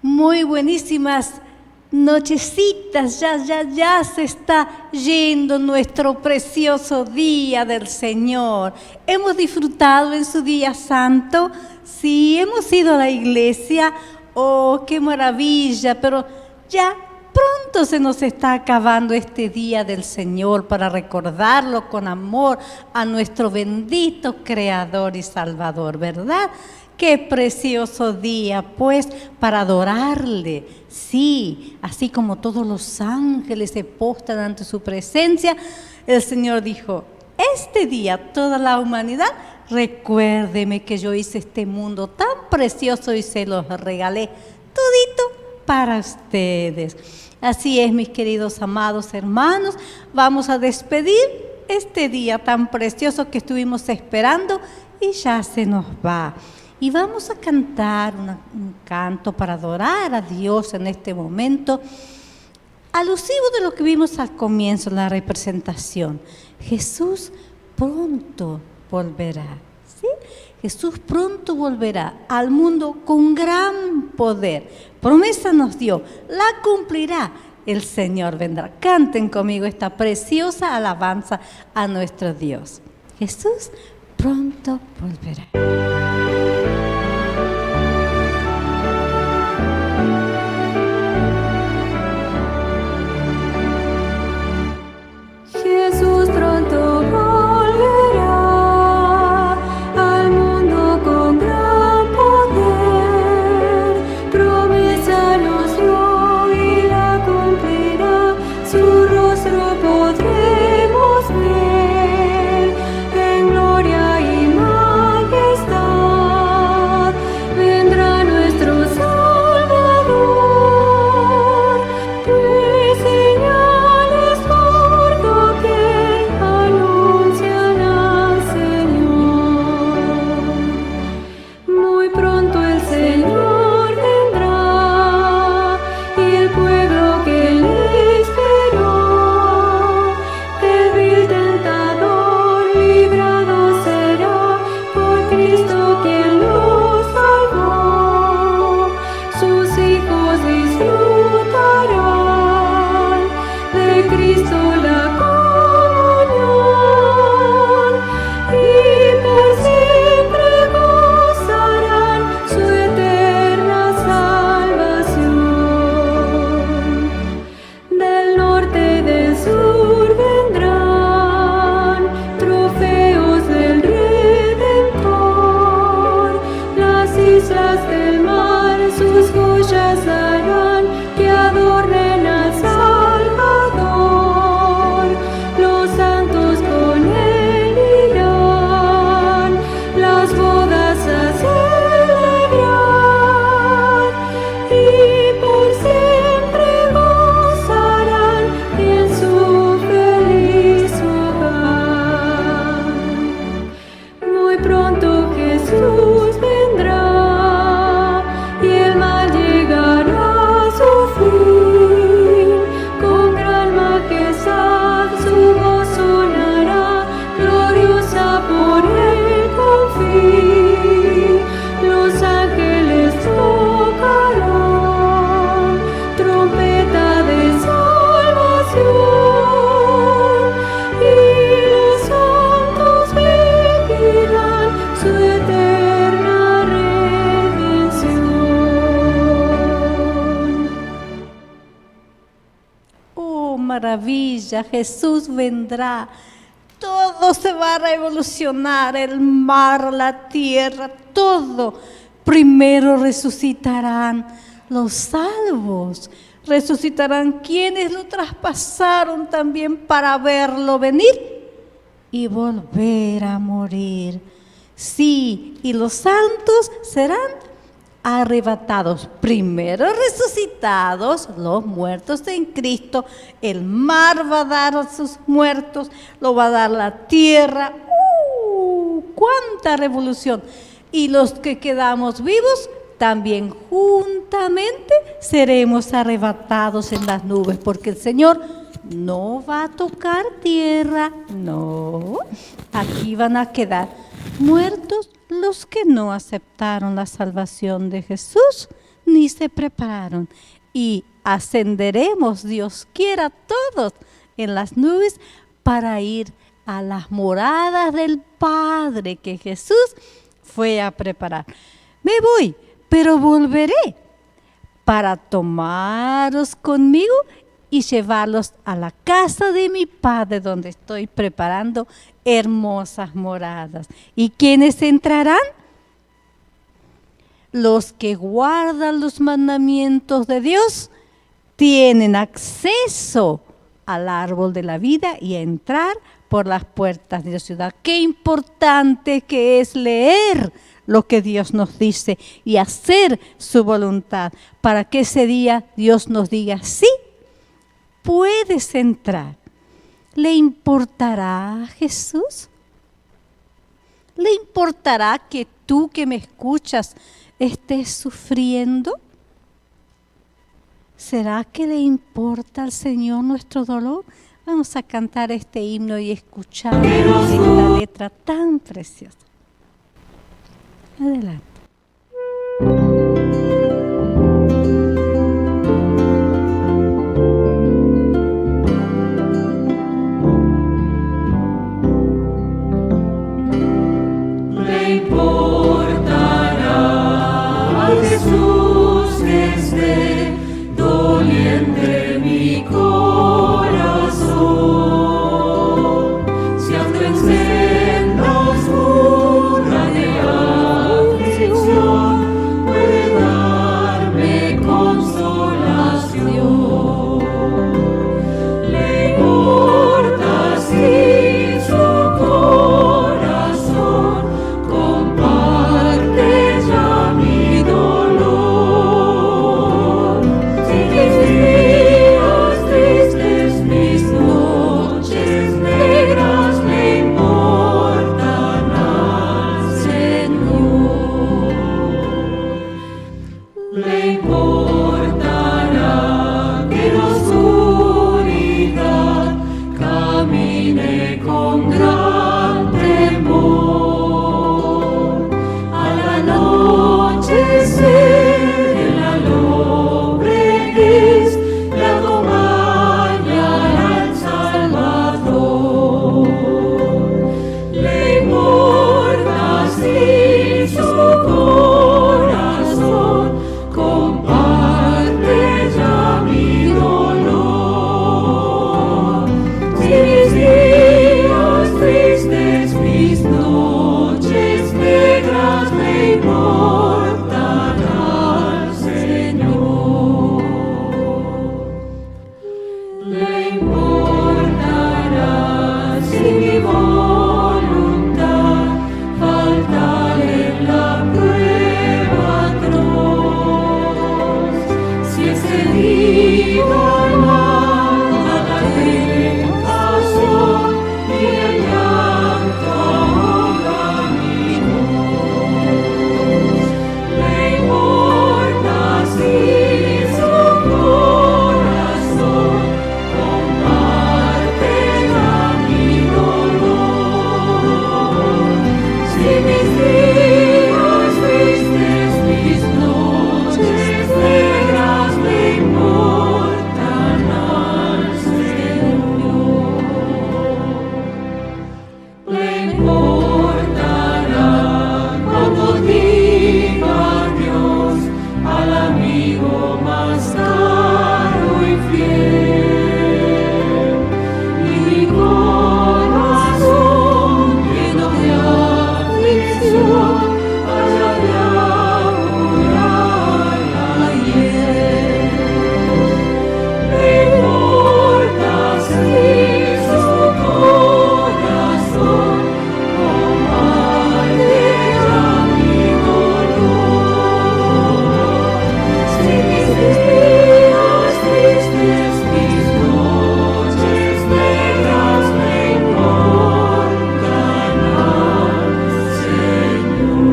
Muy buenísimas nochecitas, ya se está yendo nuestro precioso día del Señor. ¿Hemos disfrutado en su día santo? Sí, hemos ido a la iglesia. ¡Oh, qué maravilla! Pero ya pronto se nos está acabando este día del Señor para recordarlo con amor a nuestro bendito Creador y Salvador, ¿verdad? ¡Qué precioso día, pues, para adorarle! Sí, así como todos los ángeles se postran ante su presencia, el Señor dijo, este día toda la humanidad, recuérdeme que yo hice este mundo tan precioso y se los regalé todito para ustedes. Así es, mis queridos amados hermanos, vamos a despedir este día tan precioso que estuvimos esperando y ya se nos va. Y vamos a cantar un canto para adorar a Dios en este momento, alusivo de lo que vimos al comienzo en la representación. Jesús pronto volverá, ¿sí? Jesús pronto volverá al mundo con gran poder. Promesa nos dio, la cumplirá. El Señor vendrá. Canten conmigo esta preciosa alabanza a nuestro Dios. Jesús pronto volverá. Jesús pronto volverá al mundo con gran poder. Promesa nos dio y la cumplirá. Su rostro podremos ver en gloria y majestad. Vendrá nuestro Salvador. Pues señales por doquier anuncian al Señor. Muy pronto el Señor vendrá y el pueblo que le esperó del vil tentador librado será por Cristo quien lo salvó. Sus hijos disfrutarán de Cristo la comunión y por siempre gozarán su eterna salvación. Del norte y del sur vendrán trofeos del Redentor. Las islas del mar sus joyas darán que adornen al Salvador. Los santos con él irán las bodas a celebrar y por siempre gozarán en su feliz hogar. Muy pronto Jesús vendrá y el mal llegará a su fin. Con gran majestad su voz sonará, gloriosa por el confín. Los ángeles tocarán trompeta de salvación y los santos vivirán su eterna redención. ¡Oh, maravilla! Jesús vendrá. Todo se va a revolucionar, el mar, la tierra, todo. Primero resucitarán los salvos, resucitarán quienes lo traspasaron también para verlo venir y volver a morir. Sí, y los santos serán arrebatados, primero resucitados, los muertos en Cristo. El mar va a dar a sus muertos, lo va a dar la tierra. ¡Cuánta revolución! Y los que quedamos vivos, también juntamente seremos arrebatados en las nubes, porque el Señor no va a tocar tierra, no. Aquí van a quedar muertos los que no aceptaron la salvación de Jesús, ni se prepararon. Y ascenderemos, Dios quiera, todos en las nubes para ir a las moradas del Padre que Jesús fue a preparar. Me voy, pero volveré para tomaros conmigo y llevarlos a la casa de mi Padre, donde estoy preparando hermosas moradas. ¿Y quiénes entrarán? Los que guardan los mandamientos de Dios tienen acceso al árbol de la vida y a entrar por las puertas de la ciudad. Qué importante que es leer lo que Dios nos dice y hacer su voluntad para que ese día Dios nos diga, sí, puedes entrar. ¿Le importará a Jesús? ¿Le importará que tú que me escuchas estés sufriendo? ¿Será que le importa al Señor nuestro dolor? Vamos a cantar este himno y escuchar esta letra tan preciosa. Adelante. Le importará a Jesús que esté doliente mi corazón, si ando en senda oscura de aflicción, puede darme consolación. Le importa si su corazón comparte ya mi dolor. Si mis días tristes, mis noches negras le importan al Señor. Le importará que en oscuridad camine con gran temor. Al anochecer en la lobreguez le acompañará el Salvador. Le importa si su corazón comparte ya mi dolor. Si mis días tristes, mis noches negras le importan al Señor. Le importará si mi voluntad falta en la prueba atroz. Si excedido al mal, a la tentación y el llanto ahoga mi voz. Le importa si su corazón comparte ya mi dolor. Si mis días tristes, mis noches negras le importan al Señor. Le importará cuando diga adiós al amigo más caro y fiel. Y mi corazón lleno de aflicción haya de apurar la hiel. Le importa si su corazón comparte ya mi dolor. Si mis días tristes, mis noches negras le importan al Señor.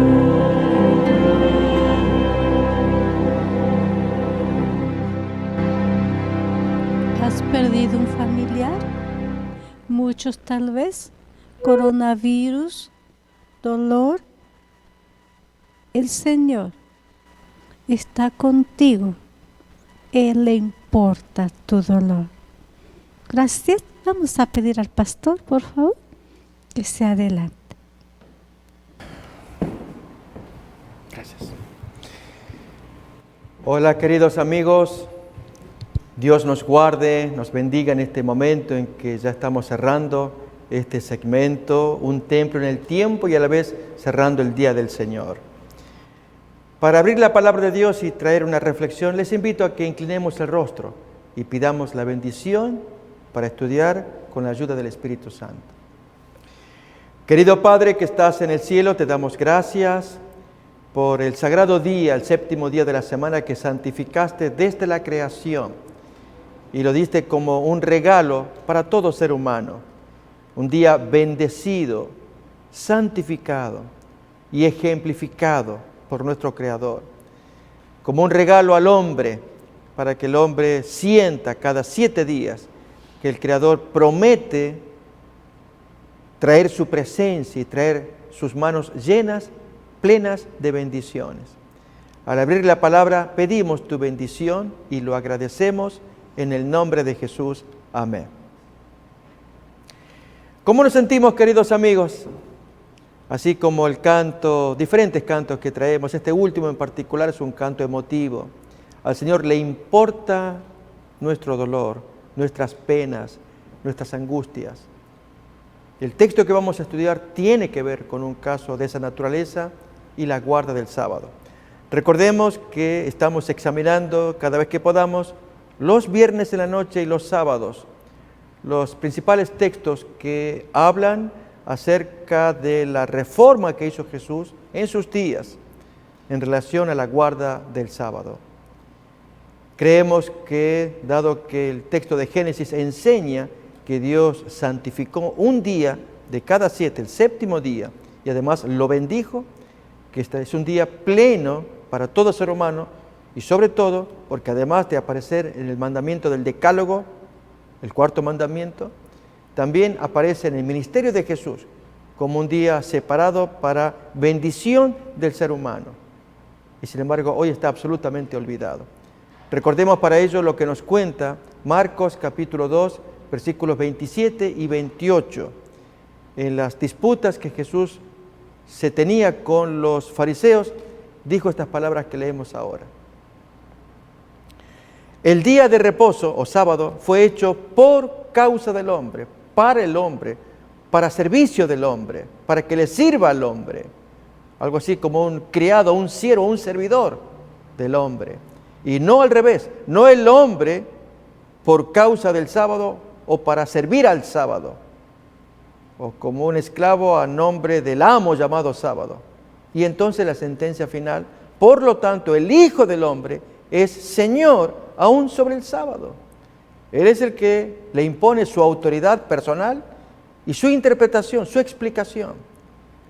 ¿Has perdido un familiar? Muchos tal vez. Coronavirus, dolor. El Señor está contigo. Él le importa tu dolor. Gracias. Vamos a pedir al pastor, por favor, que se adelante. Gracias. Hola, queridos amigos. Dios nos guarde, nos bendiga en este momento en que ya estamos cerrando este segmento, un templo en el tiempo y a la vez cerrando el día del Señor. Para abrir la palabra de Dios y traer una reflexión, les invito a que inclinemos el rostro y pidamos la bendición para estudiar con la ayuda del Espíritu Santo. Querido Padre que estás en el cielo, te damos gracias por el sagrado día, el séptimo día de la semana que santificaste desde la creación y lo diste como un regalo para todo ser humano. Un día bendecido, santificado y ejemplificado por nuestro Creador. Como un regalo al hombre, para que el hombre sienta cada 7 días que el Creador promete traer su presencia y traer sus manos llenas, plenas de bendiciones. Al abrir la palabra, pedimos tu bendición y lo agradecemos en el nombre de Jesús. Amén. ¿Cómo nos sentimos, queridos amigos? Así como el canto, diferentes cantos que traemos, este último en particular es un canto emotivo. Al Señor le importa nuestro dolor, nuestras penas, nuestras angustias. El texto que vamos a estudiar tiene que ver con un caso de esa naturaleza y la guarda del sábado. Recordemos que estamos examinando cada vez que podamos los viernes en la noche y los sábados los principales textos que hablan acerca de la reforma que hizo Jesús en sus días en relación a la guarda del sábado. Creemos que, dado que el texto de Génesis enseña que Dios santificó un día de cada 7, el séptimo día, y además lo bendijo, que este es un día pleno para todo ser humano, y sobre todo porque además de aparecer en el mandamiento del Decálogo, el 4º mandamiento, también aparece en el ministerio de Jesús como un día separado para bendición del ser humano. Y sin embargo, hoy está absolutamente olvidado. Recordemos para ello lo que nos cuenta Marcos capítulo 2, versículos 27 y 28. En las disputas que Jesús se tenía con los fariseos, dijo estas palabras que leemos ahora. El día de reposo o sábado fue hecho por causa del hombre, para servicio del hombre, para que le sirva al hombre. Algo así como un criado, un siervo, un servidor del hombre. Y no al revés, no el hombre por causa del sábado o para servir al sábado, o como un esclavo a nombre del amo llamado sábado. Y entonces la sentencia final, por lo tanto, el Hijo del Hombre es Señor aún sobre el sábado. Él es el que le impone su autoridad personal y su interpretación, su explicación.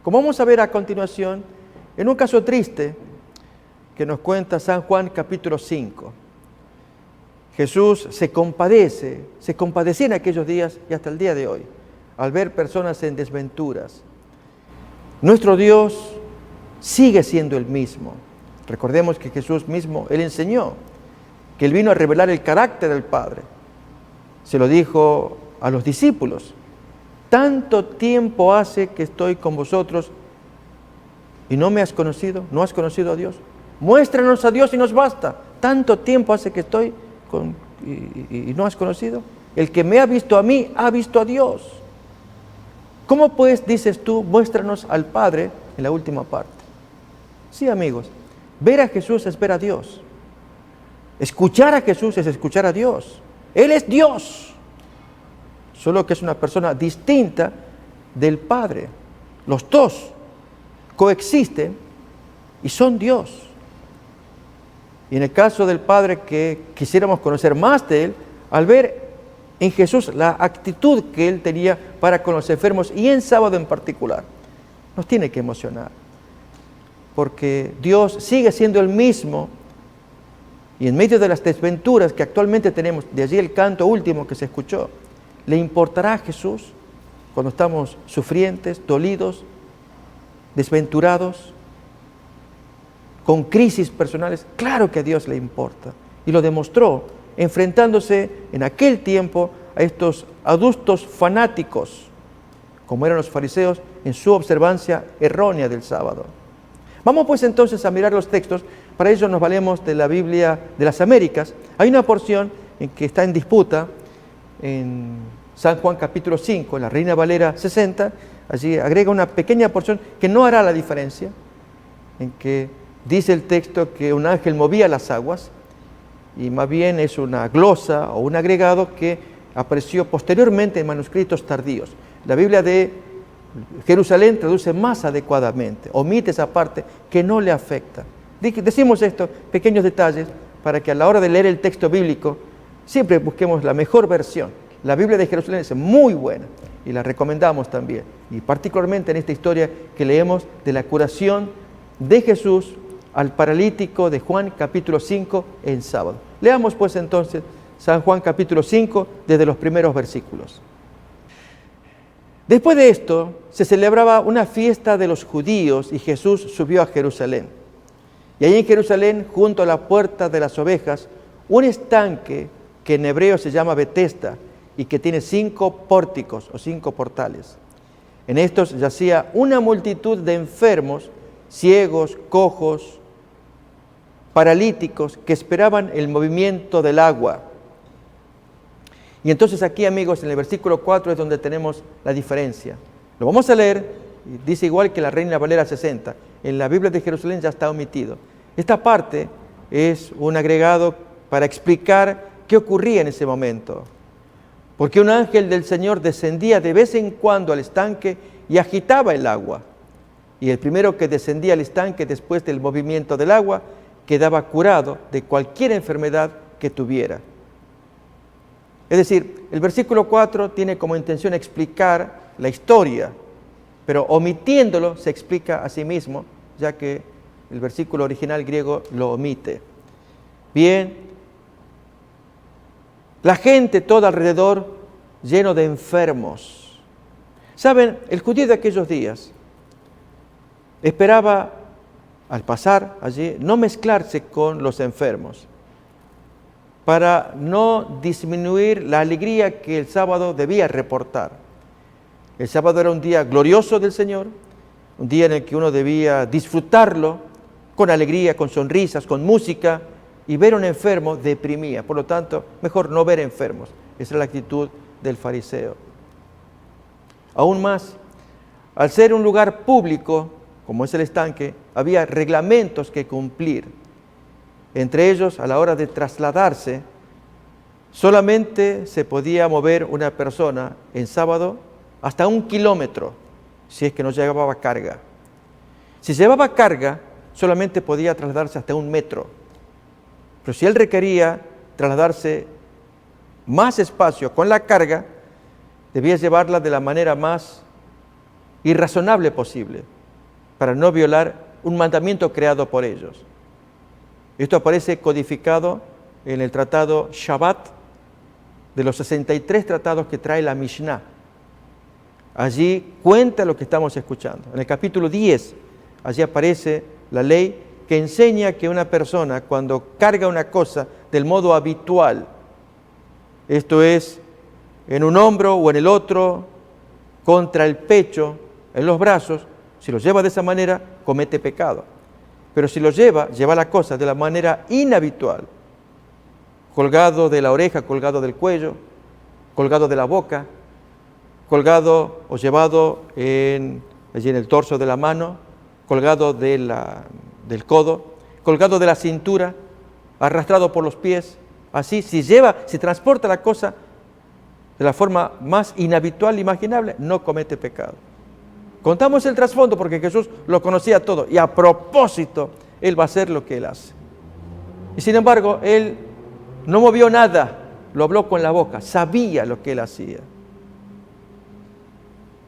Como vamos a ver a continuación, en un caso triste que nos cuenta San Juan capítulo 5. Jesús se compadecía en aquellos días y hasta el día de hoy, al ver personas en desventuras. Nuestro Dios sigue siendo el mismo. Recordemos que Jesús mismo, Él enseñó que Él vino a revelar el carácter del Padre. Se lo dijo a los discípulos: tanto tiempo hace que estoy con vosotros y no me has conocido, no has conocido a Dios. Muéstranos a Dios y nos basta. Tanto tiempo hace que estoy y no has conocido. El que me ha visto a mí, ha visto a Dios. ¿Cómo pues dices tú, muéstranos al Padre en la última parte? Sí, amigos, ver a Jesús es ver a Dios. Escuchar a Jesús es escuchar a Dios. Él es Dios, solo que es una persona distinta del Padre. Los dos coexisten y son Dios. Y en el caso del Padre, que quisiéramos conocer más de Él, al ver en Jesús la actitud que Él tenía para con los enfermos y en sábado en particular, nos tiene que emocionar. Porque Dios sigue siendo el mismo y en medio de las desventuras que actualmente tenemos, de allí el canto último que se escuchó, ¿le importará a Jesús cuando estamos sufrientes, dolidos, desventurados? con crisis personales, claro que a Dios le importa. Y lo demostró enfrentándose en aquel tiempo a estos adultos fanáticos, como eran los fariseos, en su observancia errónea del sábado. Vamos pues entonces a mirar los textos. Para ello nos valemos de la Biblia de las Américas. Hay una porción en que está en disputa en San Juan capítulo 5, en la Reina Valera 60. Allí agrega una pequeña porción que no hará la diferencia, en que dice el texto que un ángel movía las aguas, y más bien es una glosa o un agregado que apareció posteriormente en manuscritos tardíos. La Biblia de Jerusalén traduce más adecuadamente, omite esa parte que no le afecta. Decimos estos pequeños detalles para que a la hora de leer el texto bíblico siempre busquemos la mejor versión. La Biblia de Jerusalén es muy buena y la recomendamos también, y particularmente en esta historia que leemos de la curación de Jesús al paralítico de Juan capítulo 5 en sábado. Leamos pues entonces San Juan capítulo 5 desde los primeros versículos. Después de esto se celebraba una fiesta de los judíos y Jesús subió a Jerusalén. Y allí en Jerusalén, junto a la puerta de las ovejas, un estanque que en hebreo se llama Betesda y que tiene 5 pórticos o 5 portales. En estos yacía una multitud de enfermos, ciegos, cojos, paralíticos, que esperaban el movimiento del agua. Y entonces aquí, amigos, en el versículo 4 es donde tenemos la diferencia. Lo vamos a leer, y dice igual que la Reina Valera 60. En la Biblia de Jerusalén ya está omitido. Esta parte es un agregado para explicar qué ocurría en ese momento. Porque un ángel del Señor descendía de vez en cuando al estanque y agitaba el agua. Y el primero que descendía al estanque después del movimiento del agua quedaba curado de cualquier enfermedad que tuviera. Es decir, el versículo 4 tiene como intención explicar la historia, pero omitiéndolo se explica a sí mismo, ya que el versículo original griego lo omite. Bien, la gente toda alrededor lleno de enfermos. Saben, el judío de aquellos días esperaba, al pasar allí, no mezclarse con los enfermos, para no disminuir la alegría que el sábado debía reportar. El sábado era un día glorioso del Señor, un día en el que uno debía disfrutarlo con alegría, con sonrisas, con música, y ver a un enfermo deprimía. Por lo tanto, mejor no ver enfermos. Esa es la actitud del fariseo. Aún más, al ser un lugar público, como es el estanque, había reglamentos que cumplir. Entre ellos, a la hora de trasladarse, solamente se podía mover una persona en sábado hasta 1 kilómetro, si es que no llevaba carga. Si llevaba carga, solamente podía trasladarse hasta 1 metro. Pero si él requería trasladarse más espacio con la carga, debía llevarla de la manera más irrazonable posible, para no violar un mandamiento creado por ellos. Esto aparece codificado en el tratado Shabbat, de los 63 tratados que trae la Mishnah. Allí cuenta lo que estamos escuchando. En el capítulo 10, allí aparece la ley que enseña que una persona, cuando carga una cosa del modo habitual, esto es, en un hombro o en el otro, contra el pecho, en los brazos, si lo lleva de esa manera, comete pecado. Pero si lo lleva la cosa de la manera inhabitual, colgado de la oreja, colgado del cuello, colgado de la boca, colgado o llevado allí en el torso de la mano, colgado del codo, colgado de la cintura, arrastrado por los pies. Así, si transporta la cosa de la forma más inhabitual imaginable, no comete pecado. Contamos el trasfondo porque Jesús lo conocía todo y a propósito Él va a hacer lo que Él hace. Y sin embargo, Él no movió nada, lo habló con la boca, sabía lo que Él hacía.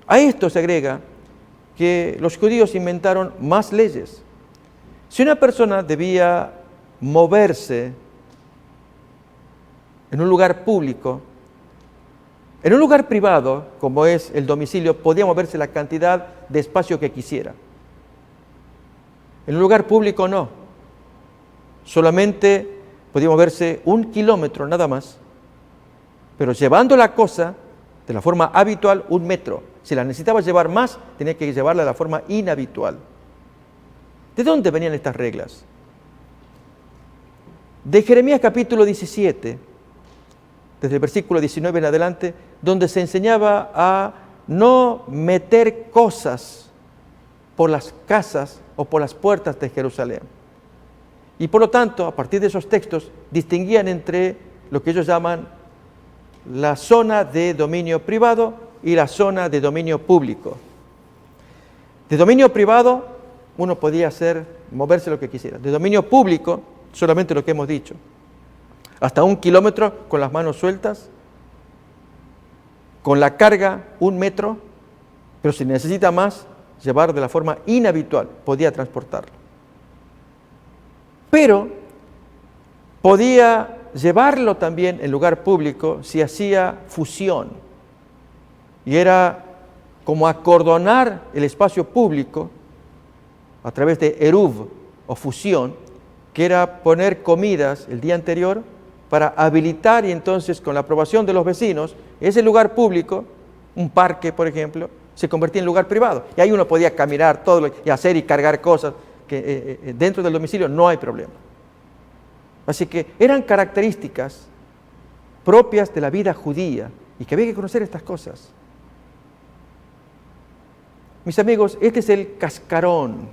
A esto se agrega que los judíos inventaron más leyes. Si una persona debía moverse en un lugar público, en un lugar privado, como es el domicilio, podía moverse la cantidad de espacio que quisiera. En un lugar público no. solamente podía moverse 1 kilómetro nada más, pero llevando la cosa de la forma habitual 1 metro. Si la necesitaba llevar más, tenía que llevarla de la forma inhabitual. ¿De dónde venían estas reglas? De Jeremías capítulo 17, desde el versículo 19 en adelante, donde se enseñaba a no meter cosas por las casas o por las puertas de Jerusalén. Y por lo tanto, a partir de esos textos, distinguían entre lo que ellos llaman la zona de dominio privado y la zona de dominio público. De dominio privado, uno podía moverse lo que quisiera. De dominio público, solamente lo que hemos dicho. Hasta 1 kilómetro con las manos sueltas, con la carga 1 metro, pero si necesita más, llevar de la forma inhabitual, podía transportarlo. Pero podía llevarlo también en lugar público si hacía fusión. Y era como acordonar el espacio público a través de eruv o fusión, que era poner comidas el día anterior para habilitar, y entonces con la aprobación de los vecinos, ese lugar público, un parque por ejemplo, se convertía en lugar privado. Y ahí uno podía caminar todo y hacer y cargar cosas que dentro del domicilio no hay problema. Así que eran características propias de la vida judía y que había que conocer estas cosas. Mis amigos, este es el cascarón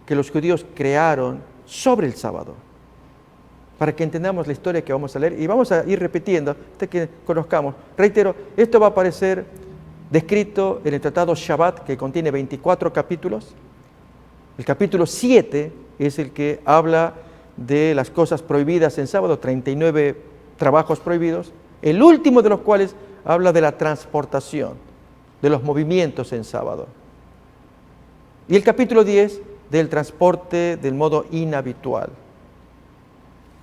que los judíos crearon sobre el sábado, para que entendamos la historia que vamos a leer y vamos a ir repitiendo hasta que conozcamos. Reitero, esto va a aparecer descrito en el tratado Shabbat, que contiene 24 capítulos. El capítulo 7 es el que habla de las cosas prohibidas en sábado, 39 trabajos prohibidos, el último de los cuales habla de la transportación, de los movimientos en sábado. Y el capítulo 10 del transporte del modo inhabitual.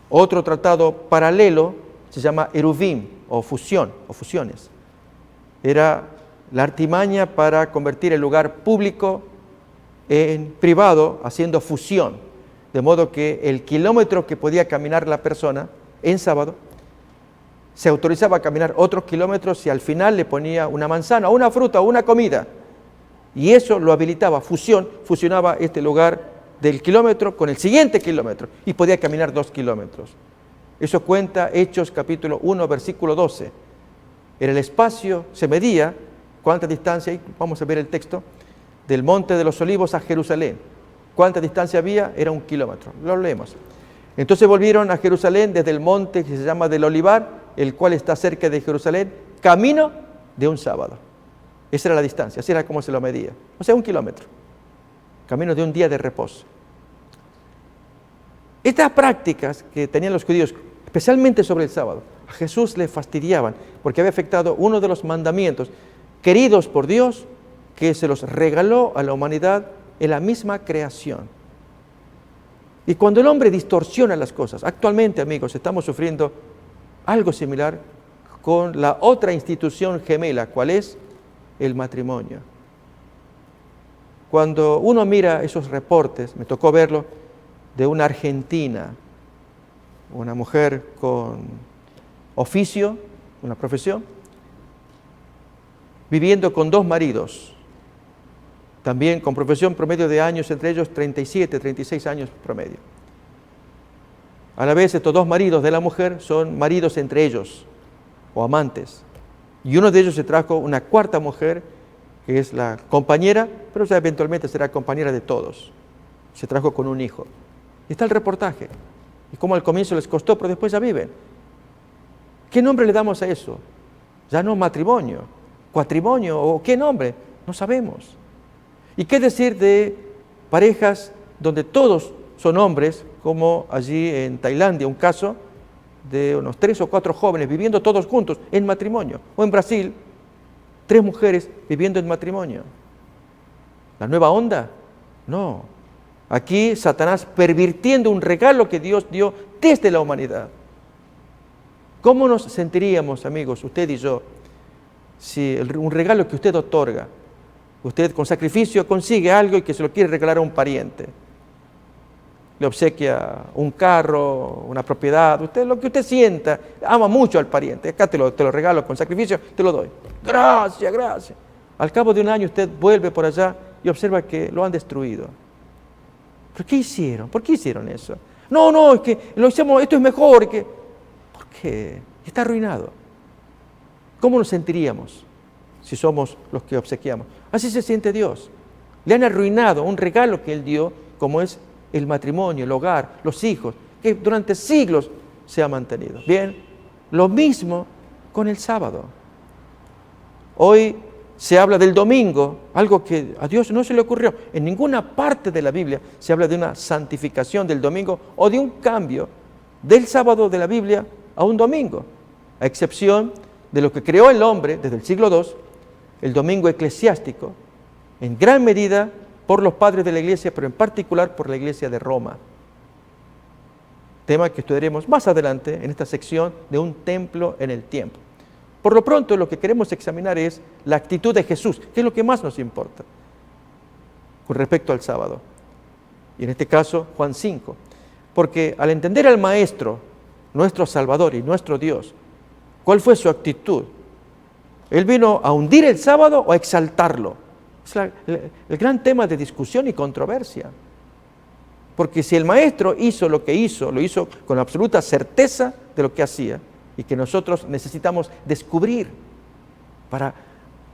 Otro tratado paralelo se llama Eruvim, o fusión, o fusiones. Era la artimaña para convertir el lugar público en privado, haciendo fusión, de modo que el kilómetro que podía caminar la persona en sábado, se autorizaba a caminar otros kilómetros si al final le ponía una manzana, o una fruta, o una comida. Y eso lo habilitaba, fusionaba este lugar del kilómetro con el siguiente kilómetro y podía caminar 2 kilómetros. Eso cuenta Hechos capítulo 1, versículo 12. En el espacio se medía cuánta distancia, y vamos a ver el texto, del Monte de los Olivos a Jerusalén. ¿Cuánta distancia había? Era 1 kilómetro. Lo leemos. Entonces volvieron a Jerusalén desde el monte que se llama del Olivar, el cual está cerca de Jerusalén, camino de un sábado. Esa era la distancia, así era como se lo medía. O sea, 1 kilómetro. Camino de un día de reposo. Estas prácticas que tenían los judíos, especialmente sobre el sábado, a Jesús le fastidiaban porque había afectado uno de los mandamientos queridos por Dios, que se los regaló a la humanidad en la misma creación. Y cuando el hombre distorsiona las cosas, actualmente, amigos, estamos sufriendo algo similar con la otra institución gemela, ¿cuál es? El matrimonio. Cuando uno mira esos reportes, me tocó verlo, de una argentina, una mujer con oficio, una profesión, viviendo con 2 maridos, también con profesión, promedio de años entre ellos 37, 36 años promedio. A la vez estos 2 maridos de la mujer son maridos entre ellos, o amantes. Y uno de ellos se trajo una 4ª mujer, que es la compañera, pero ya eventualmente será compañera de todos. Se trajo con un hijo. Y está el reportaje. Y cómo al comienzo les costó, pero después ya viven. ¿Qué nombre le damos a eso? Ya no matrimonio, cuatrimonio, o qué nombre, no sabemos. ¿Y qué decir de parejas donde todos son hombres, como allí en Tailandia, un caso de unos 3 o 4 jóvenes viviendo todos juntos en matrimonio? O en Brasil, 3 mujeres viviendo en matrimonio. ¿La nueva onda? No. Aquí Satanás pervirtiendo un regalo que Dios dio desde la humanidad. ¿Cómo nos sentiríamos, amigos, usted y yo, si un regalo que usted otorga, usted con sacrificio consigue algo y que se lo quiere regalar a un pariente? le obsequia un carro, una propiedad, lo que usted sienta, ama mucho al pariente, acá te lo regalo con sacrificio, te lo doy. Gracias, gracias. Al cabo de un año usted vuelve por allá y observa que lo han destruido. ¿Pero qué hicieron? ¿Por qué hicieron eso? No, es que lo hicimos, esto es mejor. ¿Por qué? Está arruinado. ¿Cómo nos sentiríamos si somos los que obsequiamos? Así se siente Dios. Le han arruinado un regalo que Él dio, como es el matrimonio, el hogar, los hijos, que durante siglos se ha mantenido. Bien, lo mismo con el sábado. Hoy se habla del domingo, algo que a Dios no se le ocurrió. En ninguna parte de la Biblia se habla de una santificación del domingo o de un cambio del sábado de la Biblia a un domingo, a excepción de lo que creó el hombre desde el siglo II, el domingo eclesiástico, en gran medida por los padres de la Iglesia, pero en particular por la Iglesia de Roma. Tema que estudiaremos más adelante en esta sección de un templo en el tiempo. Por lo pronto, lo que queremos examinar es la actitud de Jesús, que es lo que más nos importa con respecto al sábado. Y en este caso, Juan 5. Porque al entender al Maestro, nuestro Salvador y nuestro Dios, ¿cuál fue su actitud? ¿Él vino a hundir el sábado o a exaltarlo? Es el gran tema de discusión y controversia. Porque si el Maestro hizo lo que hizo, lo hizo con absoluta certeza de lo que hacía, y que nosotros necesitamos descubrir para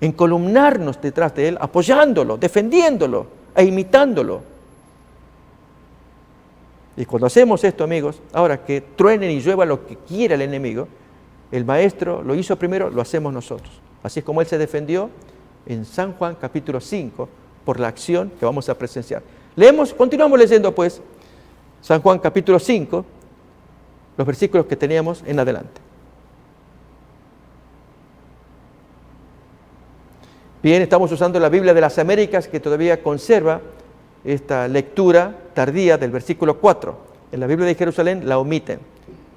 encolumnarnos detrás de Él, apoyándolo, defendiéndolo e imitándolo. Y cuando hacemos esto, amigos, ahora que truenen y llueva lo que quiera el enemigo, el Maestro lo hizo primero, lo hacemos nosotros. Así es como Él se defendió en San Juan capítulo 5 por la acción que vamos a presenciar. Continuamos leyendo pues San Juan capítulo 5, los versículos que teníamos en adelante. Bien, estamos usando la Biblia de las Américas, que todavía conserva esta lectura tardía del versículo 4. En la Biblia de Jerusalén la omiten.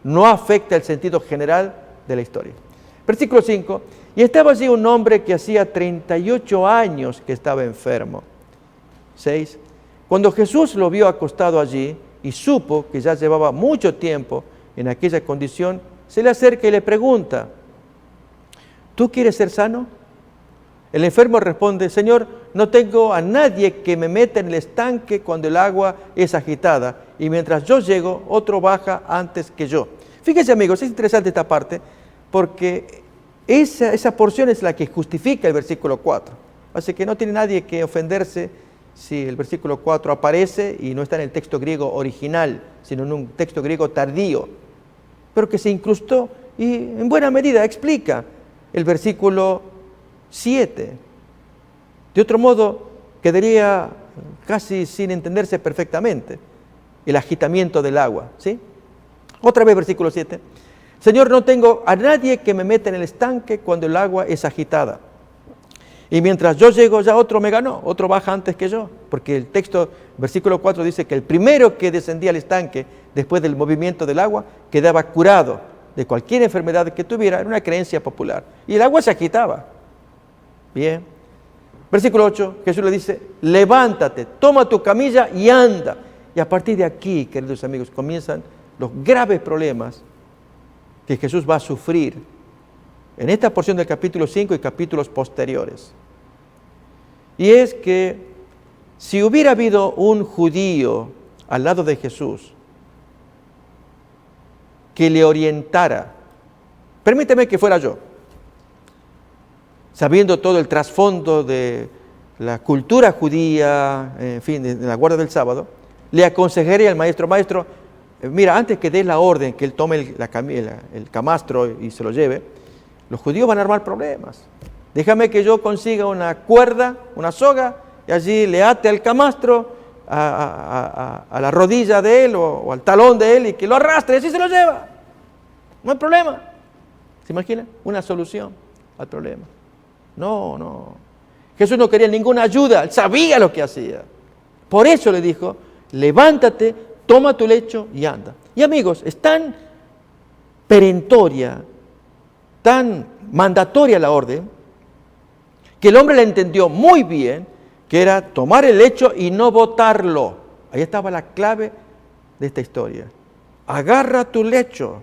No afecta el sentido general de la historia. Versículo 5. Y estaba allí un hombre que hacía 38 años que estaba enfermo. 6. Cuando Jesús lo vio acostado allí y supo que ya llevaba mucho tiempo en aquella condición, se le acerca y le pregunta: ¿tú quieres ser sano? El enfermo responde: Señor, no tengo a nadie que me meta en el estanque cuando el agua es agitada, y mientras yo llego, otro baja antes que yo. Fíjense, amigos, es interesante esta parte, porque esa porción es la que justifica el versículo 4. Así que no tiene nadie que ofenderse si el versículo 4 aparece y no está en el texto griego original, sino en un texto griego tardío, pero que se incrustó y en buena medida explica el versículo 7. De otro modo, quedaría casi sin entenderse perfectamente el agitamiento del agua, ¿sí? Otra vez versículo 7. Señor, no tengo a nadie que me meta en el estanque cuando el agua es agitada. Y mientras yo llego, ya otro me ganó, otro baja antes que yo. Porque el texto, versículo 4, dice que el primero que descendía al estanque después del movimiento del agua quedaba curado de cualquier enfermedad que tuviera. Era una creencia popular. Y el agua se agitaba. Bien. Versículo 8, Jesús le dice: levántate, toma tu camilla y anda. Y a partir de aquí, queridos amigos, comienzan los graves problemas que Jesús va a sufrir en esta porción del capítulo 5 y capítulos posteriores. Y es que si hubiera habido un judío al lado de Jesús que le orientara, permíteme que fuera yo, sabiendo todo el trasfondo de la cultura judía, en fin, de la guardia del sábado, le aconsejaría al maestro: mira, antes que dé la orden que él tome el camastro y se lo lleve, los judíos van a armar problemas. Déjame que yo consiga una cuerda, una soga, y allí le ate al camastro a la rodilla de él o al talón de él y que lo arrastre y así se lo lleva. No hay problema. ¿Se imaginan? Una solución al problema. No. Jesús no quería ninguna ayuda, él sabía lo que hacía. Por eso le dijo: levántate, toma tu lecho y anda. Y amigos, es tan perentoria, tan mandatoria la orden, que el hombre la entendió muy bien, que era tomar el lecho y no botarlo. Ahí estaba la clave de esta historia. Agarra tu lecho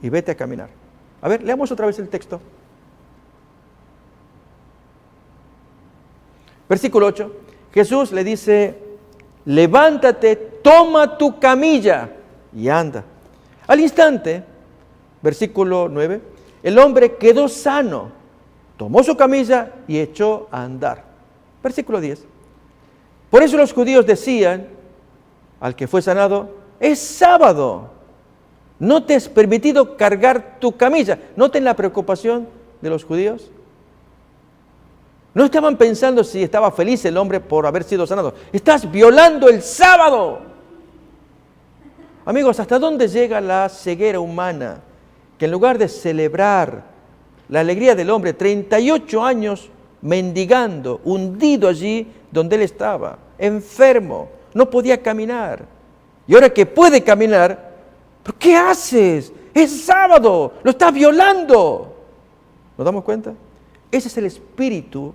y vete a caminar. A ver, leamos otra vez el texto. Versículo 8. Jesús le dice, levántate, toma tu camilla y anda. Al instante, versículo 9, el hombre quedó sano, tomó su camilla y echó a andar. Versículo 10. Por eso los judíos decían al que fue sanado, es sábado, no te es permitido cargar tu camilla. Noten la preocupación de los judíos. No estaban pensando si estaba feliz el hombre por haber sido sanado. Estás violando el sábado. Amigos, ¿hasta dónde llega la ceguera humana? Que en lugar de celebrar la alegría del hombre, 38 años mendigando, hundido allí donde él estaba, enfermo, no podía caminar. Y ahora que puede caminar, ¿pero qué haces? Es sábado, lo estás violando. ¿Nos damos cuenta? Ese es el espíritu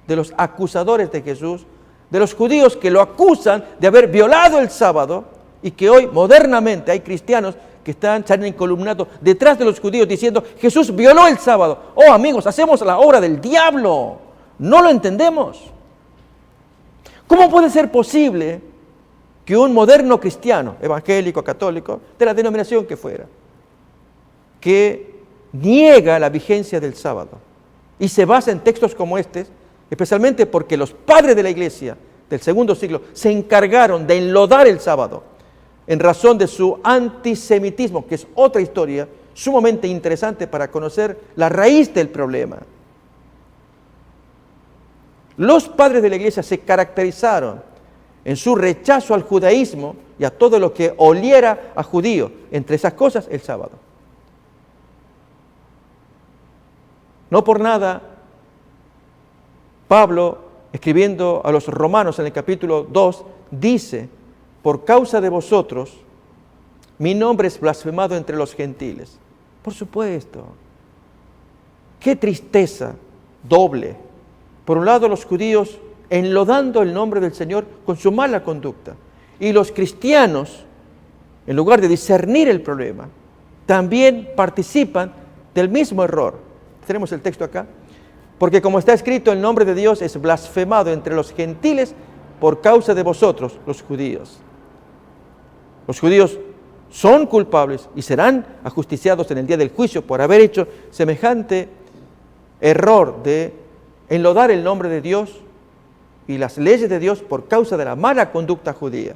de los acusadores de Jesús, de los judíos que lo acusan de haber violado el sábado y que hoy modernamente hay cristianos que se han encolumnado detrás de los judíos diciendo Jesús violó el sábado. Oh amigos, hacemos la obra del diablo, no lo entendemos. ¿Cómo puede ser posible que un moderno cristiano, evangélico, católico, de la denominación que fuera, que niega la vigencia del sábado y se basa en textos como este, especialmente porque los padres de la iglesia del segundo siglo se encargaron de enlodar el sábado en razón de su antisemitismo, que es otra historia sumamente interesante para conocer la raíz del problema? Los padres de la iglesia se caracterizaron en su rechazo al judaísmo y a todo lo que oliera a judío, entre esas cosas el sábado. No por nada, Pablo, escribiendo a los romanos en el capítulo 2, dice, por causa de vosotros, mi nombre es blasfemado entre los gentiles. Por supuesto, qué tristeza doble. Por un lado, los judíos enlodando el nombre del Señor con su mala conducta. Y los cristianos, en lugar de discernir el problema, también participan del mismo error. Tenemos el texto acá. Porque como está escrito, el nombre de Dios es blasfemado entre los gentiles por causa de vosotros, los judíos. Los judíos son culpables y serán ajusticiados en el día del juicio por haber hecho semejante error de enlodar el nombre de Dios y las leyes de Dios por causa de la mala conducta judía.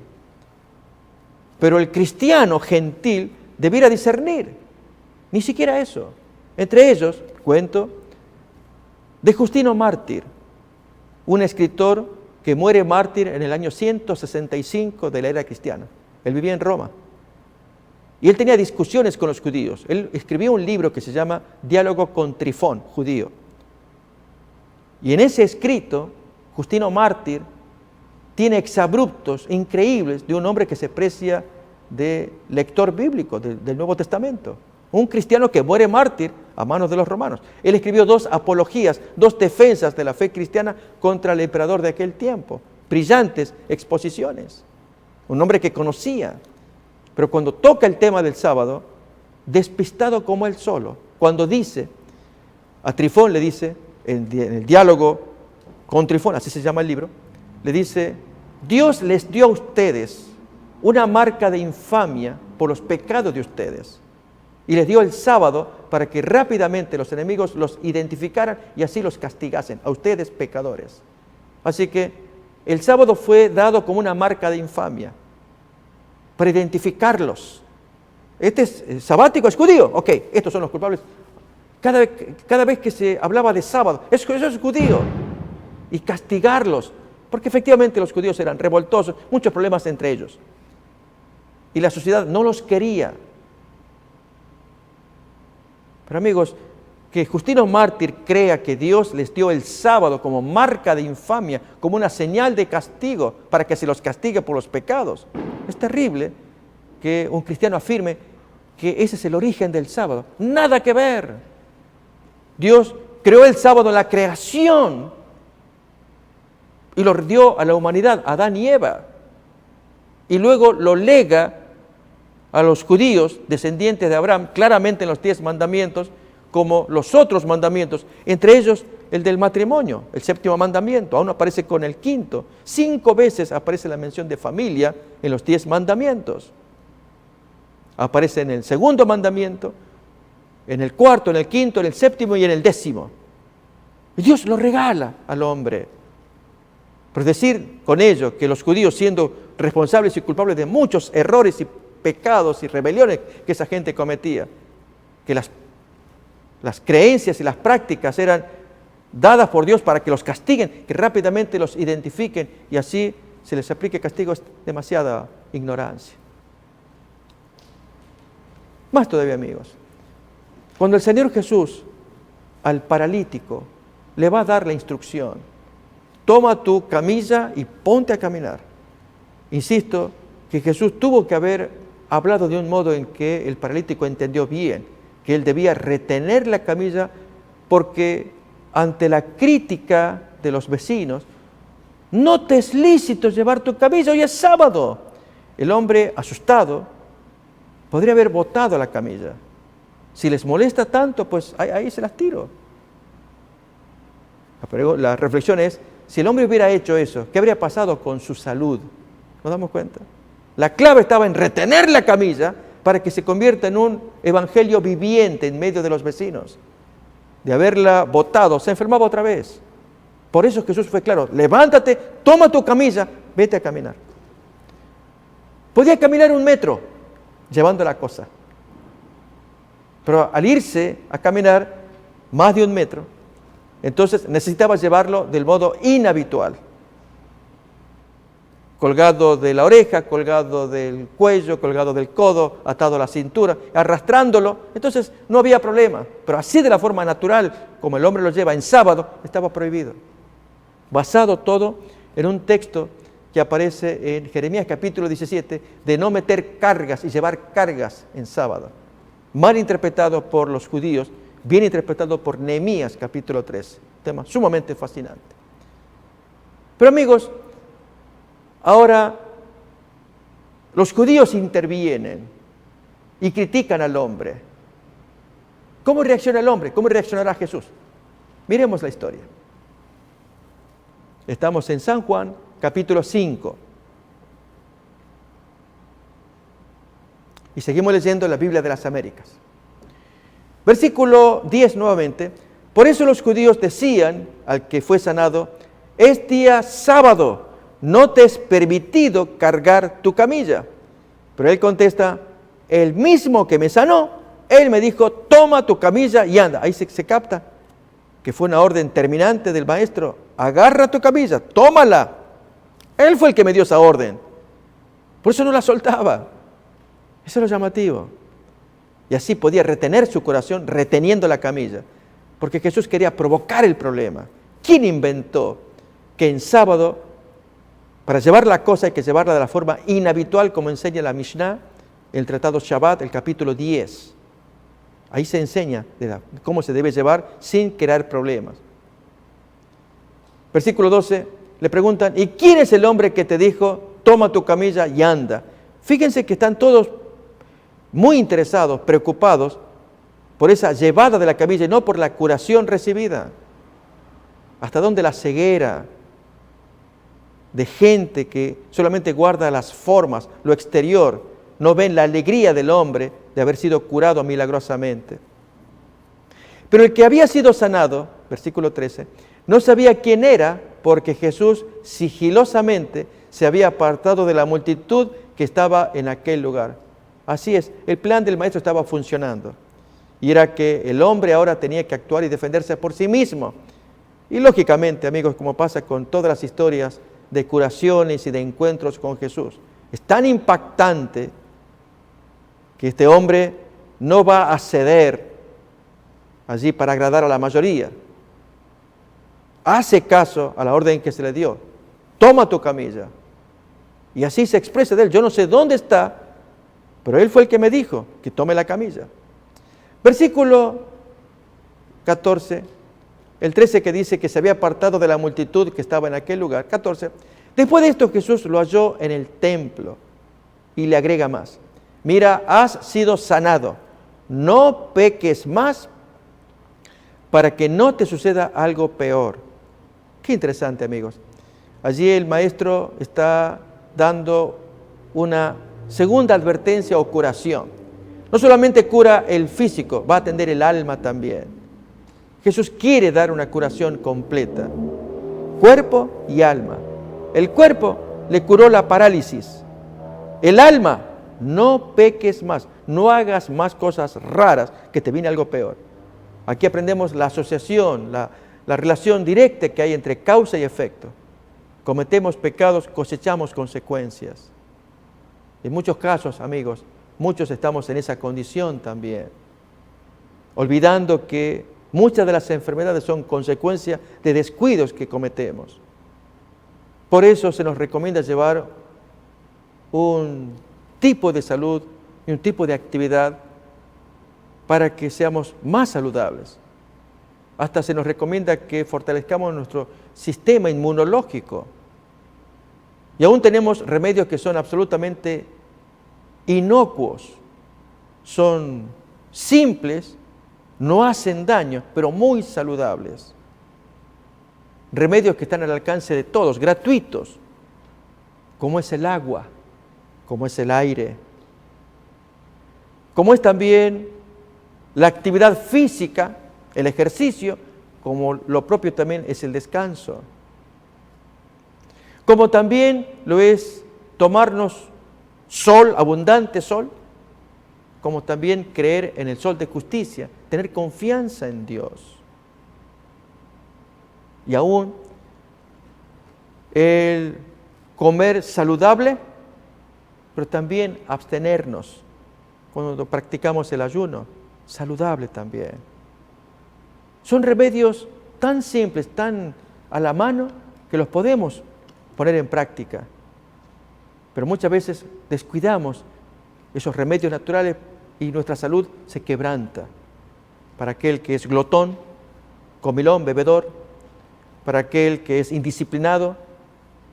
Pero el cristiano gentil debiera discernir, ni siquiera eso. Entre ellos, cuento de Justino Mártir, un escritor que muere mártir en el año 165 de la era cristiana. Él vivía en Roma. Y él tenía discusiones con los judíos. Él escribió un libro que se llama Diálogo con Trifón, judío. Y en ese escrito, Justino Mártir tiene exabruptos increíbles de un hombre que se precia de lector bíblico del Nuevo Testamento. Un cristiano que muere mártir a manos de los romanos. Él escribió 2 apologías, 2 defensas de la fe cristiana contra el emperador de aquel tiempo. Brillantes exposiciones. Un hombre que conocía. Pero cuando toca el tema del sábado, despistado como él solo, cuando dice, a Trifón le dice, en el diálogo con Trifón, así se llama el libro, le dice, Dios les dio a ustedes una marca de infamia por los pecados de ustedes. Y les dio el sábado para que rápidamente los enemigos los identificaran y así los castigasen, a ustedes pecadores. Así que el sábado fue dado como una marca de infamia, para identificarlos. Este es sabático, es judío. Ok, estos son los culpables. Cada vez que se hablaba de sábado, eso es judío. Y castigarlos, porque efectivamente los judíos eran revoltosos, muchos problemas entre ellos. Y la sociedad no los quería. Pero amigos, que Justino Mártir crea que Dios les dio el sábado como marca de infamia, como una señal de castigo, para que se los castigue por los pecados. Es terrible que un cristiano afirme que ese es el origen del sábado. Nada que ver. Dios creó el sábado en la creación y lo dio a la humanidad, a Adán y Eva. y luego lo lega a los judíos, descendientes de Abraham, claramente en los 10 mandamientos, como los otros mandamientos, entre ellos el del matrimonio, el 7º mandamiento, aún aparece con el 5º. 5 veces aparece la mención de familia en los 10 mandamientos. Aparece en el 2º mandamiento, en el 4º, en el 5º, en el 7º y en el 10º. Y Dios lo regala al hombre. Por decir con ello que los judíos, siendo responsables y culpables de muchos errores y pecados y rebeliones que esa gente cometía, que las creencias y las prácticas eran dadas por Dios para que los castiguen, que rápidamente los identifiquen y así se les aplique castigo, es demasiada ignorancia. Más todavía, amigos, cuando el Señor Jesús al paralítico le va a dar la instrucción: toma tu camilla y ponte a caminar. Insisto que Jesús tuvo que haber hablado de un modo en que el paralítico entendió bien, que él debía retener la camilla porque ante la crítica de los vecinos, no te es lícito llevar tu camilla, hoy es sábado. El hombre, asustado, podría haber botado la camilla. Si les molesta tanto, pues ahí se las tiro. La reflexión es, si el hombre hubiera hecho eso, ¿qué habría pasado con su salud? ¿Nos damos cuenta? La clave estaba en retener la camilla para que se convierta en un evangelio viviente en medio de los vecinos. De haberla botado, se enfermaba otra vez. Por eso Jesús fue claro: levántate, toma tu camilla, vete a caminar. Podía caminar 1 metro llevando la cosa. Pero al irse a caminar más de 1 metro, entonces necesitaba llevarlo del modo inhabitual. Colgado de la oreja, colgado del cuello, colgado del codo, atado a la cintura, arrastrándolo. Entonces no había problema. Pero así, de la forma natural, como el hombre lo lleva en sábado, estaba prohibido. Basado todo en un texto que aparece en Jeremías capítulo 17, de no meter cargas y llevar cargas en sábado. Mal interpretado por los judíos, bien interpretado por Nehemías capítulo 3. Tema sumamente fascinante. Pero, amigos, ahora los judíos intervienen y critican al hombre. ¿Cómo reacciona el hombre? ¿Cómo reaccionará Jesús? Miremos la historia. Estamos en San Juan, capítulo 5. Y seguimos leyendo la Biblia de las Américas. Versículo 10 nuevamente. Por eso los judíos decían al que fue sanado: es día sábado, no te es permitido cargar tu camilla. Pero él contesta: el mismo que me sanó, él me dijo: toma tu camilla y anda. Ahí se capta que fue una orden terminante del maestro: agarra tu camilla, tómala. Él fue el que me dio esa orden. Por eso no la soltaba. Eso es lo llamativo. Y así podía retener su corazón reteniendo la camilla. Porque Jesús quería provocar el problema. ¿Quién inventó que en sábado, para llevar la cosa, hay que llevarla de la forma inhabitual, como enseña la Mishnah, el tratado Shabbat, el capítulo 10? Ahí se enseña cómo se debe llevar sin crear problemas. Versículo 12, le preguntan: ¿y quién es el hombre que te dijo, toma tu camilla y anda? Fíjense que están todos muy interesados, preocupados por esa llevada de la camilla y no por la curación recibida. ¿Hasta dónde la ceguera de gente que solamente guarda las formas, lo exterior, no ven la alegría del hombre de haber sido curado milagrosamente? Pero el que había sido sanado, versículo 13, no sabía quién era, porque Jesús sigilosamente se había apartado de la multitud que estaba en aquel lugar. Así es, el plan del maestro estaba funcionando. Y era que el hombre ahora tenía que actuar y defenderse por sí mismo. Y lógicamente, amigos, como pasa con todas las historias de curaciones y de encuentros con Jesús, es tan impactante que este hombre no va a ceder allí para agradar a la mayoría. Hace caso a la orden que se le dio: toma tu camilla. Y así se expresa de él: yo no sé dónde está, pero él fue el que me dijo que tome la camilla. Versículo 14, el 13, que dice que se había apartado de la multitud que estaba en aquel lugar. 14, después de esto Jesús lo halló en el templo y le agrega más. Mira, has sido sanado, no peques más para que no te suceda algo peor. Qué interesante, amigos. Allí el maestro está dando una segunda advertencia o curación. No solamente cura el físico, va a atender el alma también. Jesús quiere dar una curación completa, cuerpo y alma. El cuerpo le curó la parálisis. El alma, no peques más, no hagas más cosas raras, que te viene algo peor. Aquí aprendemos la asociación, la relación directa que hay entre causa y efecto. Cometemos pecados, cosechamos consecuencias. En muchos casos, amigos, muchos estamos en esa condición también, olvidando que muchas de las enfermedades son consecuencia de descuidos que cometemos. Por eso se nos recomienda llevar un tipo de salud y un tipo de actividad para que seamos más saludables. Hasta se nos recomienda que fortalezcamos nuestro sistema inmunológico. Y aún tenemos remedios que son absolutamente inocuos, son simples, no hacen daño, pero muy saludables. Remedios que están al alcance de todos, gratuitos, como es el agua, como es el aire, como es también la actividad física, el ejercicio, como lo propio también es el descanso. Como también lo es tomarnos sol, abundante sol, como también creer en el sol de justicia, tener confianza en Dios. Y aún el comer saludable, pero también abstenernos cuando practicamos el ayuno, saludable también. Son remedios tan simples, tan a la mano, que los podemos poner en práctica. Pero muchas veces descuidamos esos remedios naturales y nuestra salud se quebranta. Para aquel que es glotón, comilón, bebedor, para aquel que es indisciplinado,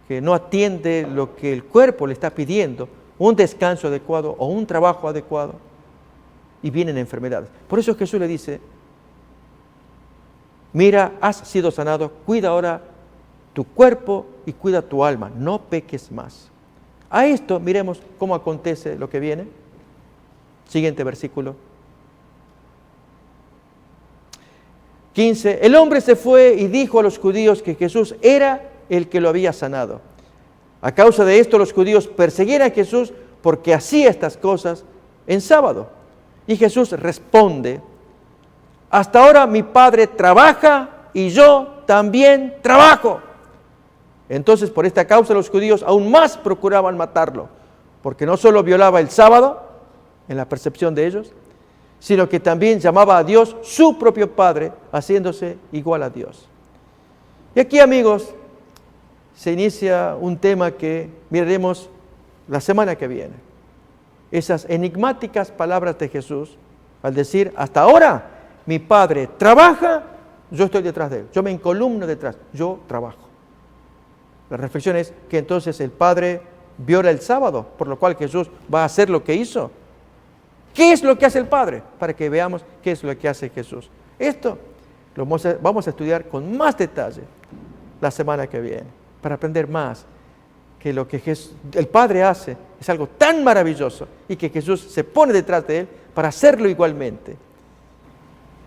que no atiende lo que el cuerpo le está pidiendo, un descanso adecuado o un trabajo adecuado, y vienen enfermedades. Por eso Jesús le dice, mira, has sido sanado, cuida ahora tu cuerpo y cuida tu alma, no peques más. A esto miremos cómo acontece lo que viene. Siguiente versículo. 15. El hombre se fue y dijo a los judíos que Jesús era el que lo había sanado. A causa de esto los judíos perseguían a Jesús porque hacía estas cosas en sábado. Y Jesús responde, hasta ahora mi Padre trabaja y yo también trabajo. Entonces, por esta causa los judíos aún más procuraban matarlo, porque no solo violaba el sábado, en la percepción de ellos, sino que también llamaba a Dios su propio Padre, haciéndose igual a Dios. Y aquí, amigos, se inicia un tema que miraremos la semana que viene. Esas enigmáticas palabras de Jesús, al decir, hasta ahora mi Padre trabaja, yo estoy detrás de Él, yo me encolumno detrás, yo trabajo. La reflexión es que entonces el Padre viola el sábado, por lo cual Jesús va a hacer lo que hizo. ¿Qué es lo que hace el Padre? Para que veamos qué es lo que hace Jesús. Esto lo vamos a estudiar con más detalle la semana que viene, para aprender más que lo que el Padre hace es algo tan maravilloso y que Jesús se pone detrás de Él para hacerlo igualmente,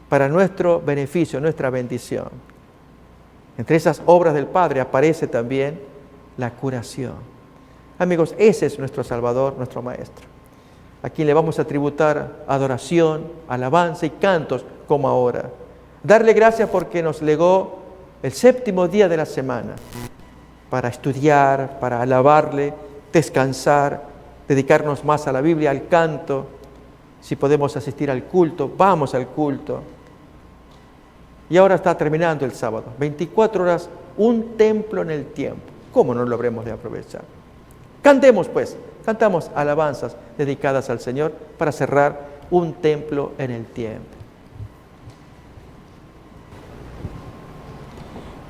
para nuestro beneficio, nuestra bendición. Entre esas obras del Padre aparece también la curación. Amigos, ese es nuestro Salvador, nuestro Maestro, a quien le vamos a tributar adoración, alabanza y cantos como ahora. Darle gracias porque nos legó el séptimo día de la semana para estudiar, para alabarle, descansar, dedicarnos más a la Biblia, al canto. Si podemos asistir al culto, vamos al culto. Y ahora está terminando el sábado. 24 horas, un templo en el tiempo. ¿Cómo no lo habremos de aprovechar? Cantemos pues, cantamos alabanzas dedicadas al Señor para cerrar un templo en el tiempo.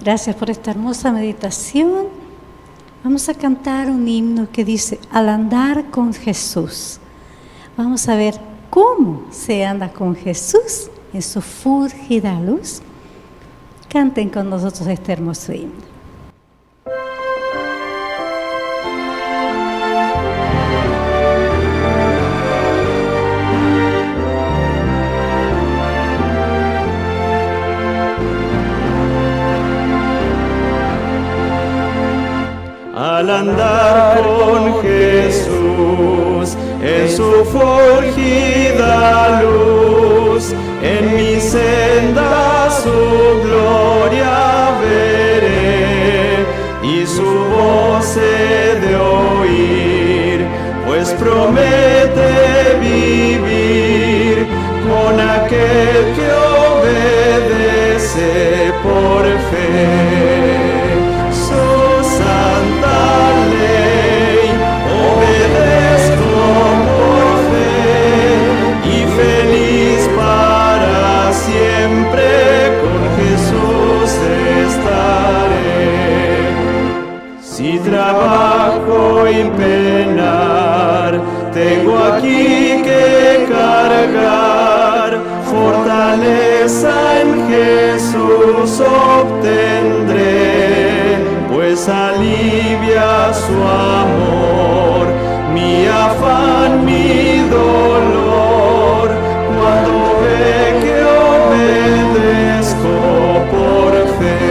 Gracias por esta hermosa meditación. Vamos a cantar un himno que dice, al andar con Jesús. Vamos a ver cómo se anda con Jesús en su fúlgida luz. Canten con nosotros este hermoso himno. Al andar con Jesús en su fúlgida luz, en mi senda su gloria veré y su voz he de oír, pues promete vivir con aquel que obedece por fe. Si trabajo y penar, tengo aquí que cargar, fortaleza en Jesús obtendré, pues alivia su amor, mi afán, mi dolor, cuando ve que obedezco por fe.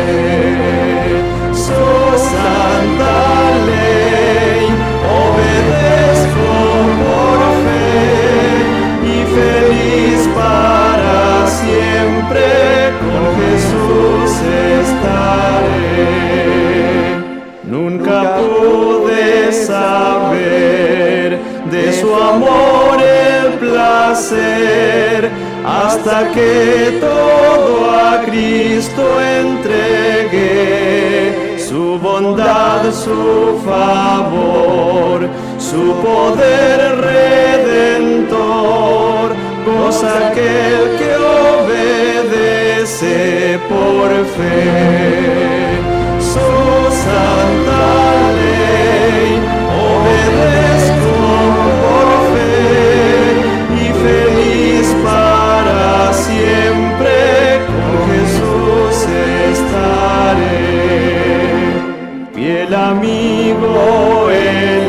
Con Jesús estaré. Nunca pude saber de su amor el placer, hasta que todo a Cristo entregué. Su bondad, su favor, su poder redentor, goza aquel que obedece por fe. Su santa ley obedezco por fe, y feliz para siempre con Jesús estaré. Fiel amigo Él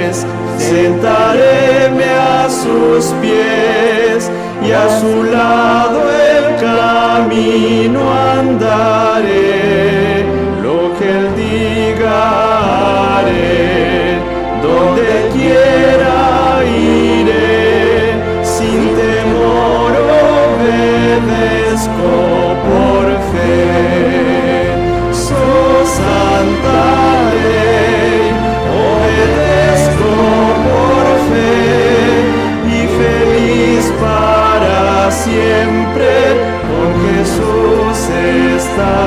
es, sentaréme a sus pies, y a su lado el camino andaré. Lo que Él diga haré, donde quiera iré, sin temor obedezco por fe. Su santa ley obedezco por fe, y feliz para siempre con Jesús estaré.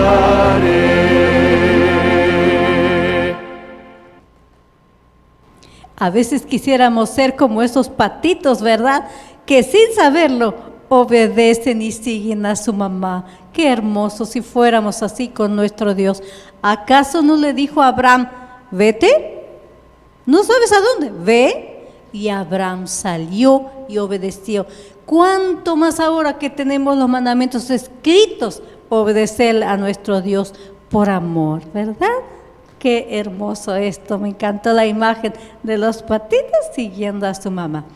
A veces quisiéramos ser como esos patitos, ¿verdad? Que sin saberlo obedecen y siguen a su mamá. Qué hermoso si fuéramos así con nuestro Dios. ¿Acaso no le dijo a Abraham, vete? ¿No sabes a dónde? Ve. Y Abraham salió y obedeció. ¿Cuánto más ahora que tenemos los mandamientos escritos, obedecer a nuestro Dios por amor, ¿verdad? Qué hermoso esto, me encantó la imagen de los patitos siguiendo a su mamá.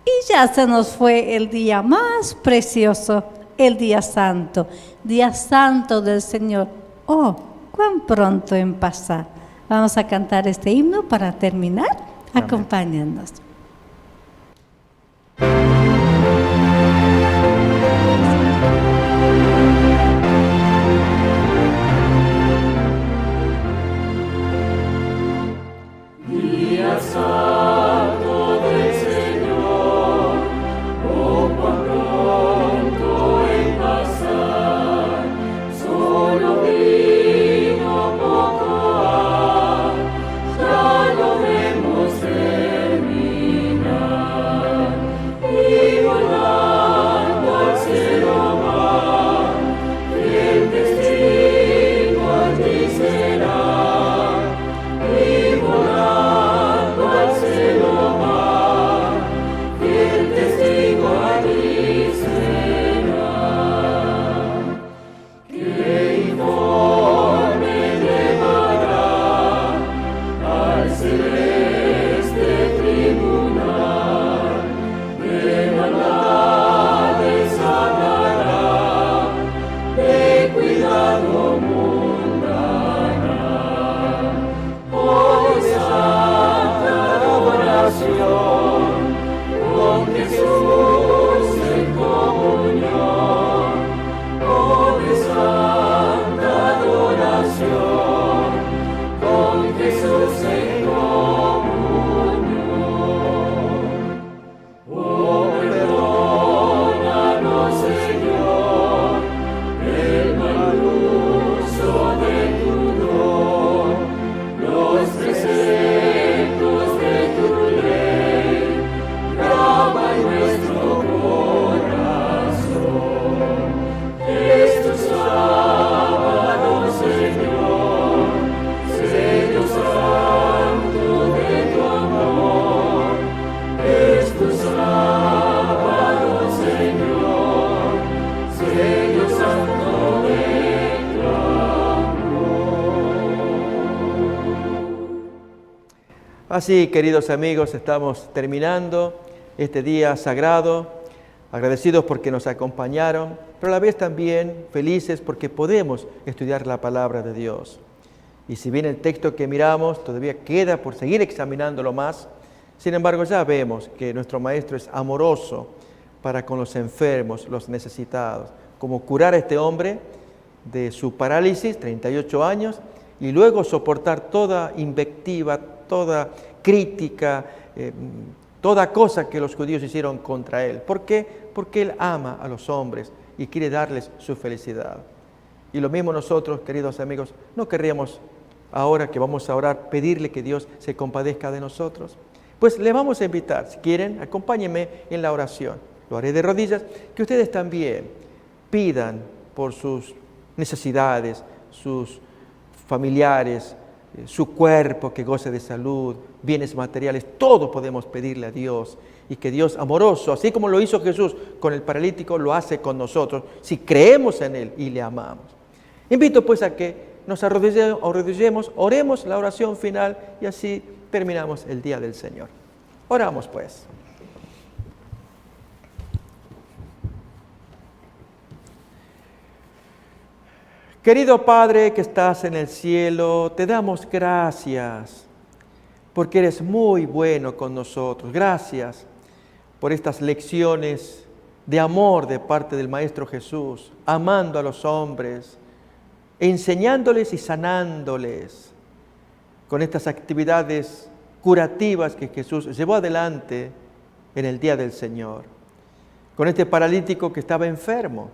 Y ya se nos fue el día más precioso, el día santo del Señor. Oh, cuán pronto en pasar. Vamos a cantar este himno para terminar. Acompáñennos. Día santo del Señor, oh cuán pronto en pasar, solo vino poco ha, ya lo vemos terminar. Así, queridos amigos, estamos terminando este día sagrado, agradecidos porque nos acompañaron, pero a la vez también felices porque podemos estudiar la palabra de Dios. Y si bien el texto que miramos todavía queda por seguir examinándolo más, sin embargo ya vemos que nuestro Maestro es amoroso para con los enfermos, los necesitados, como curar a este hombre de su parálisis, 38 años, y luego soportar toda invectiva, toda crítica, toda cosa que los judíos hicieron contra él. ¿Por qué? Porque él ama a los hombres y quiere darles su felicidad. Y lo mismo nosotros, queridos amigos, no querríamos ahora que vamos a orar, pedirle que Dios se compadezca de nosotros. Pues le vamos a invitar, si quieren, acompáñenme en la oración. Lo haré de rodillas, que ustedes también pidan por sus necesidades, sus familiares, su cuerpo que goce de salud, bienes materiales, todo podemos pedirle a Dios. Y que Dios amoroso, así como lo hizo Jesús con el paralítico, lo hace con nosotros, si creemos en Él y le amamos. Invito pues a que nos arrodillemos, oremos la oración final y así terminamos el día del Señor. Oramos pues. Querido Padre que estás en el cielo, te damos gracias porque eres muy bueno con nosotros. Gracias por estas lecciones de amor de parte del Maestro Jesús, amando a los hombres, enseñándoles y sanándoles con estas actividades curativas que Jesús llevó adelante en el día del Señor. Con este paralítico que estaba enfermo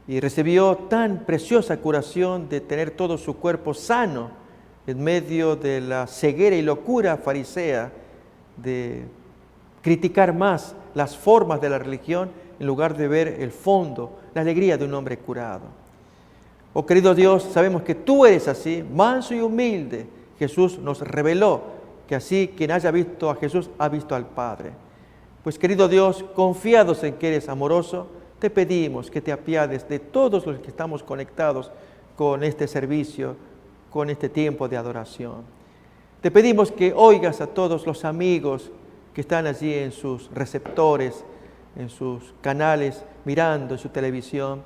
y recibió tan preciosa curación de tener todo su cuerpo sano en medio de la ceguera y locura farisea de criticar más las formas de la religión en lugar de ver el fondo, la alegría de un hombre curado. Oh querido Dios, sabemos que tú eres así, manso y humilde. Jesús nos reveló que así quien haya visto a Jesús ha visto al Padre. Pues querido Dios, confiados en que eres amoroso, te pedimos que te apiades de todos los que estamos conectados con este servicio, con este tiempo de adoración. Te pedimos que oigas a todos los amigos que están allí en sus receptores, en sus canales, mirando en su televisión,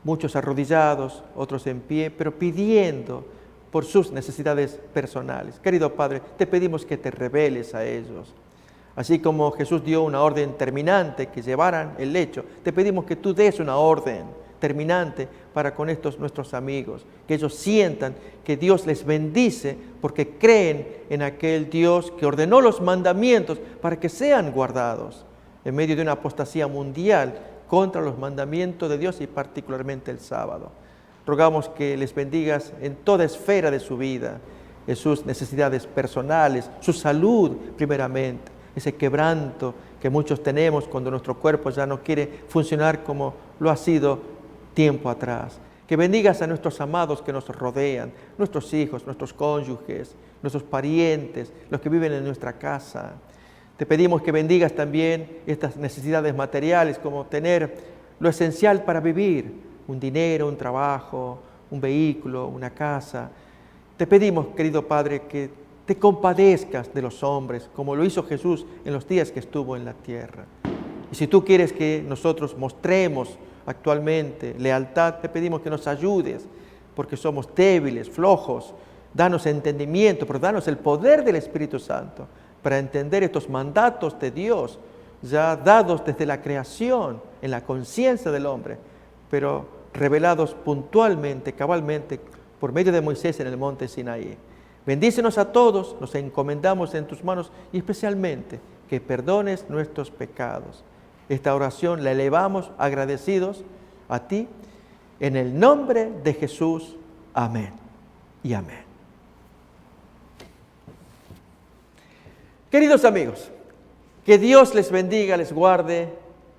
muchos arrodillados, otros en pie, pero pidiendo por sus necesidades personales. Querido Padre, te pedimos que te reveles a ellos. Así como Jesús dio una orden terminante que llevaran el lecho, te pedimos que tú des una orden terminante para con estos nuestros amigos, que ellos sientan que Dios les bendice porque creen en aquel Dios que ordenó los mandamientos para que sean guardados en medio de una apostasía mundial contra los mandamientos de Dios y particularmente el sábado. Rogamos que les bendigas en toda esfera de su vida, en sus necesidades personales, su salud primeramente, ese quebranto que muchos tenemos cuando nuestro cuerpo ya no quiere funcionar como lo ha sido tiempo atrás. Que bendigas a nuestros amados que nos rodean, nuestros hijos, nuestros cónyuges, nuestros parientes, los que viven en nuestra casa. Te pedimos que bendigas también estas necesidades materiales como tener lo esencial para vivir, un dinero, un trabajo, un vehículo, una casa. Te pedimos, querido Padre, que te compadezcas de los hombres, como lo hizo Jesús en los días que estuvo en la tierra. Y si tú quieres que nosotros mostremos actualmente lealtad, te pedimos que nos ayudes, porque somos débiles, flojos. Danos entendimiento, pero danos el poder del Espíritu Santo para entender estos mandatos de Dios, ya dados desde la creación, en la conciencia del hombre, pero revelados puntualmente, cabalmente, por medio de Moisés en el monte Sinaí. Bendícenos a todos, nos encomendamos en tus manos y especialmente que perdones nuestros pecados. Esta oración la elevamos agradecidos a ti, en el nombre de Jesús. Amén y amén. Queridos amigos, que Dios les bendiga, les guarde.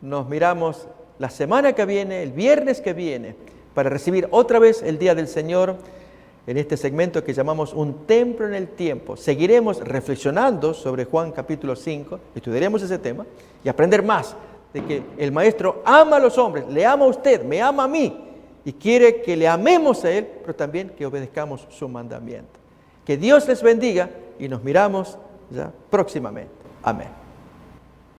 Nos miramos la semana que viene, el viernes que viene, para recibir otra vez el Día del Señor en este segmento que llamamos Un Templo en el Tiempo. Seguiremos reflexionando sobre Juan capítulo 5, estudiaremos ese tema y aprender más de que el Maestro ama a los hombres, le ama a usted, me ama a mí y quiere que le amemos a Él, pero también que obedezcamos su mandamiento. Que Dios les bendiga y nos miramos ya próximamente. Amén.